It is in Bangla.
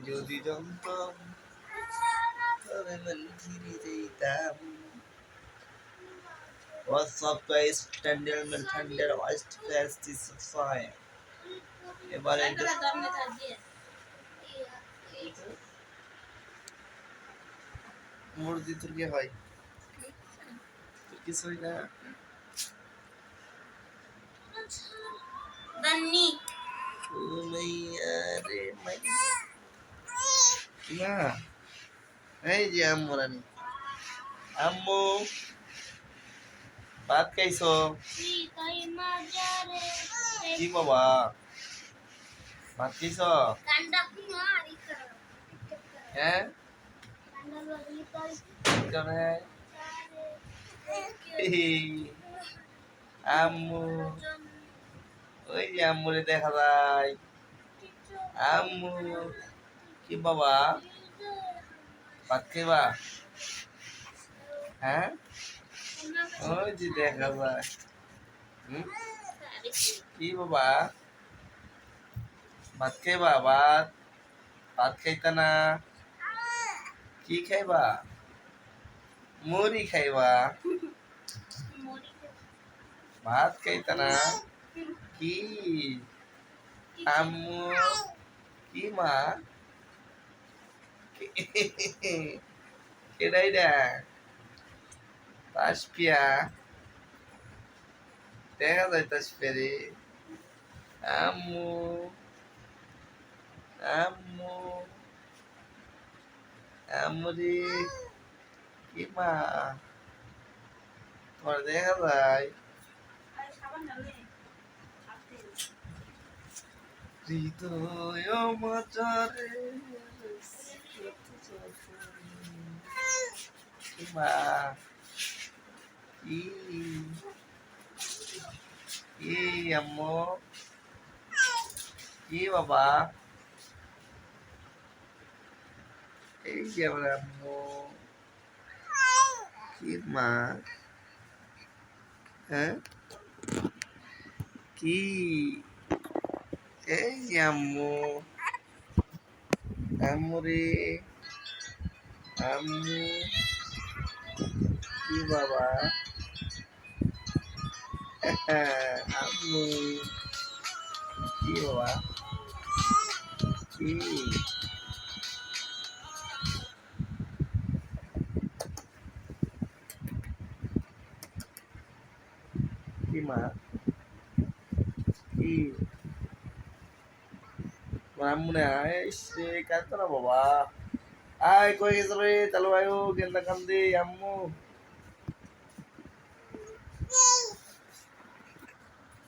যদি জমতাম তবে ফিরে যেতাম। What's up guys? Thunder West Fest is fine. এবারে মুরগি তোর কি হয়? তোর কিছু হয় না? দান্নি ও মাইয়া রে মাইয়া। না এই যে আম্মু রানী, আম্মু ভাত খাইছো? কি বাবা ভাত খাইছো? হ্যাঁ আম্মু, ওই যে আম্মুরে দেখা যায়। আম্মু কি বাবা ভাত খাইবা? হ্যাঁ ওই যে দেখা যায়। কি বাবা ভাত খাইবা? ভাত ভাত খাইতা না? কি খাইবা? মুড়ি খাইবা? ভাত খাইতা না? কি আম্মু কি মা কেডাই রে তাসপিয়া দেখা যায় তাসপিয়া রে। আম্মু আম্মু আম্মু রে কি মা তোমার দেখা যায়। হৃদয় মাঝারে মা কি কি আম্মু কি বাবা এই যে আমার আম্মু কি মা হ্যাঁ কি এই যে আম্মু আম্মু রে আম্মু কি বাবা আম্মু কি বাবা কি কি মা কি আম্মু না এসে কাঁদতো না বাবা আয় কই গেছ রে চালু আয়ো গেন্দা কান্দি আম্মু